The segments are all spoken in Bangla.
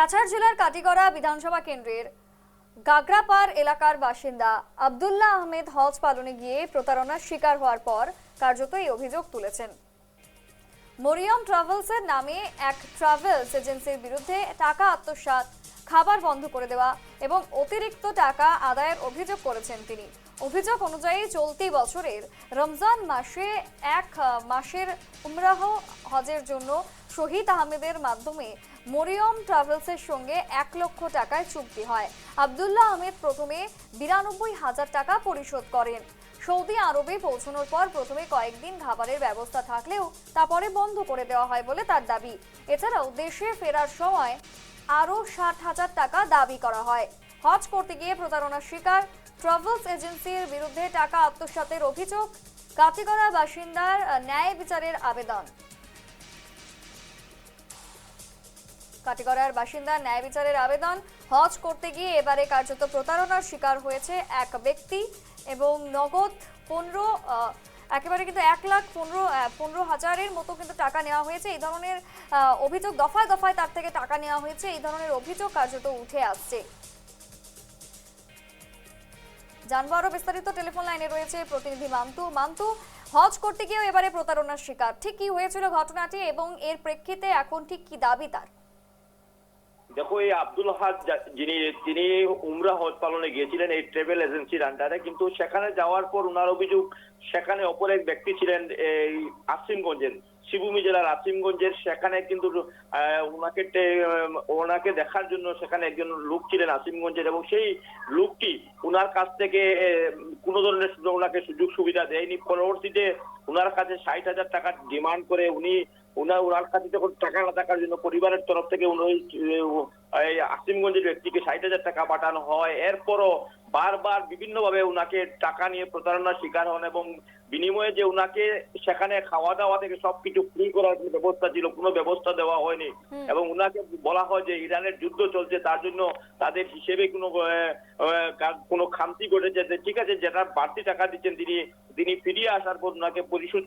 কাছাড় জেলার কাটিগড়া বিধানসভা কেন্দ্রের গাগরাপাড় এলাকার বাসিন্দা আব্দুল্লাহ আহমেদ হজ পালনে গিয়ে প্রতারণার শিকার হওয়ার পর কার্যত এই অভিযোগ তুলেছেন। মরিয়ম ট্রাভেলসের নামে এক ট্রাভেলস এজেন্সির বিরুদ্ধে টাকা আত্মসাৎ, খাবার বন্ধ করে দেওয়া এবং অতিরিক্ত টাকা আদায়ের অভিযোগ করেছেন তিনি। অভিযোগ অনুযায়ী চলতি বছরের রমজান মাসে এক মাসের উমরাহ হজের জন্য শহীদ আহমেদের মাধ্যমে মরিয়ম ট্রাভেলসের সঙ্গে 1 লক্ষ টাকায় চুক্তি হয়। আব্দুল্লাহ আহমেদ প্রথমে 92,000 টাকা পরিশোধ করেন। সৌদি আরবে পৌঁছানোর পর প্রথমে কয়েকদিন খাবারের ব্যবস্থা থাকলেও তারপরে বন্ধ করে দেওয়া হয় বলে তার দাবি। এছাড়াও দেশে ফেরার সময় আরও 60,000 টাকা দাবি করা হয়। হজ করতে গিয়ে প্রতারণার শিকার ট্রাভেলস এজেন্সির বিরুদ্ধে টাকা আত্মসাতের অভিযোগ, কাটিগড়া বাসিন্দার ন্যায় বিচারের আবেদন। কাটিগড়ার বাসিন্দা ন্যায় বিচারের আবেদন। হজ করতে গিয়ে এবারে কার্যত প্রতারণার শিকার হয়েছে এক ব্যক্তি এবং নগদ 15 একেবারে কিন্তু 1,15,000-এর মতো কিন্তু টাকা নেওয়া হয়েছে। এই ধরনের অভিযোগ দফায় দফায় তার থেকে টাকা নেওয়া হয়েছে, এই ধরনের অভিযোগ কার্যত উঠে আসছে। জানবো আরো বিস্তারিত, টেলিফোন লাইনে রয়েছে প্রতিনিধি মান্তু। হজ করতে গিয়েও এবারে প্রতারণার শিকার, ঠিক কি হয়েছিল ঘটনাটি এবং এর প্রেক্ষিতে এখন ঠিক কি দাবি তার? দেখো, এই আব্দুল হাজ তিনি উমরা হজ পালনে গিয়েছিলেন এই ট্রাভেল এজেন্সির আন্ডারে, কিন্তু সেখানে যাওয়ার পর উনার অভিযোগ সেখানে অপর এক ব্যক্তি ছিলেন এই আসিমগঞ্জের, শিবভূমি জেলার আসিমগঞ্জের, সেখানে কিন্তু ওনাকে দেখার জন্য সেখানে একজন লোক ছিলেন আসিমগঞ্জের, এবং সেই লোকটি উনার কাছ থেকে কোনো ধরনের ওনাকে সুযোগ সুবিধা দেয়নি। পরবর্তীতে উনার কাছে 60,000 টাকা ডিমান্ড করে উনার কাছে যখন টাকা না থাকার জন্য পরিবারের তরফ থেকে আসিমগঞ্জের ব্যক্তিকে 60,000 টাকা পাঠানো হয়। এরপরও বারবার বিভিন্নভাবে উনাকে টাকা নিয়ে প্রতারণার শিকার হন এবং বিনিময়ে যে উনাকে সেখানে খাওয়া দাওয়া থেকে সবকিছু ফ্রি করার ব্যবস্থা ছিল, কোনো ব্যবস্থা দেওয়া হয়নি এবং উনাকে বলা হয় যে ইরানের যুদ্ধ চলছে, তার জন্য তাদের হিসেবে কোনো খামতি ঘটেছে। ঠিক আছে, যেটা বাড়তি টাকা দিচ্ছেন তিনি ফিরিয়ে আসার পর উনাকে পরিশোধ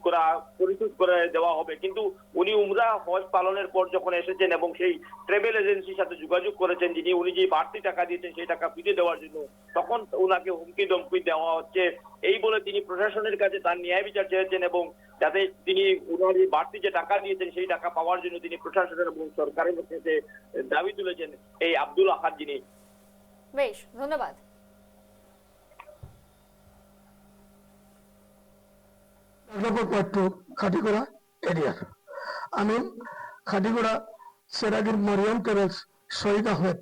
করে দেওয়া হবে। কিন্তু উনি উমরা হজ পালনের পর যখন এসেছেন এবং সেই ট্রাভেল এজেন্সির সাথে যোগাযোগ করেছেন, উনি যে বাড়তি টাকা দিয়েছেন সেই টাকা ফিরিয়ে দেওয়ার জন্য, তখন উনাকে হুমকি ধমকি দেওয়া হচ্ছে। এই বলে তিনি প্রশাসনের কাছে তার ন্যায় বিচার চেয়েছেন এবং যাতে তিনি উনার বাড়তি যে টাকা দিয়েছেন সেই টাকা পাওয়ার জন্য তিনি প্রশাসনের এবং সরকারের কাছে দাবি তুলেছেন এই আব্দুল আহাদ। বেশ, ধন্যবাদ। খাটিগড়া এরিয়ার আমি খাটিগড়া সেরাগির মরিয়ম ট্রাভেলস শহীদ আহমেদ,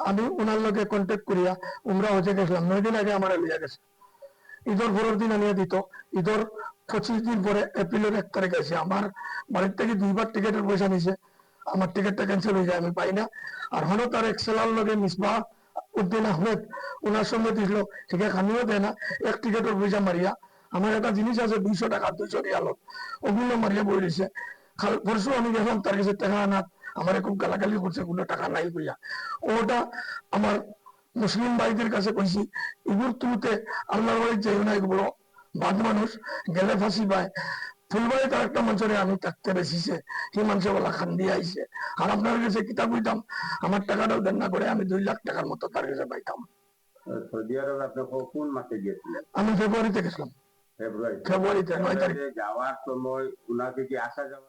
আমি ওনার লগে কন্ট্যাক্ট করিয়া উমরা হজে গেছিলাম। 9 দিন আগে আমার লিয়া গেছে, ঈদের পরের দিন আনিয়া দিত। ঈদের 25 দিন পরে এপ্রিলের 1 তারিখ আছে। আমার বাড়ির থেকে 2বার টিকিটের পয়সা নিছে, আমার টিকিটটা ক্যান্সেল হয়ে যায়, আমি পাই না। আর হলো তার এক্সেলার লগে মিসবাহ উদ্দিন আহমেদ, ওনার সঙ্গে দিল, ঠিক খানিও দেয় না, 1 টিকিটের পয়সা মারিয়া আমার একটা জিনিস আছে 200 টাকা 200 রিয়ালত, ওগুলো মারিয়া বই দিছে। পরশু আমি গেলাম তার কাছে টাকা আনা, আমার খুব গালাগালি করছে, কোনো টাকা নাই কইয়া। ওটা আমার মুসলিম ভাইদের কাছে কইছি, এগুলো তুলতে আল্লাহর বাড়ি যাই না, এগুলো বাদ মানুষ গেলে ফাঁসি পায়। ফুলবাড়ি তার একটা মানুষের আমি থাকতে বেশিছে, সেই মানুষের বলা খান দিয়ে আইসে। আর আপনার কাছে কিতাব কইতাম, আমার টাকাটাও দেন না করে আমি 2 লাখ টাকার মতো তার কাছে পাইতাম। সৌদি আরবে আপনি কোন মাসে গিয়েছিলেন? আমি ফেব্রুয়ারিতে গেছিলাম। ফেব্রুয়ারিতে 9 তারিখ যাওয়ার সময় উনাকে কি আসা যাওয়া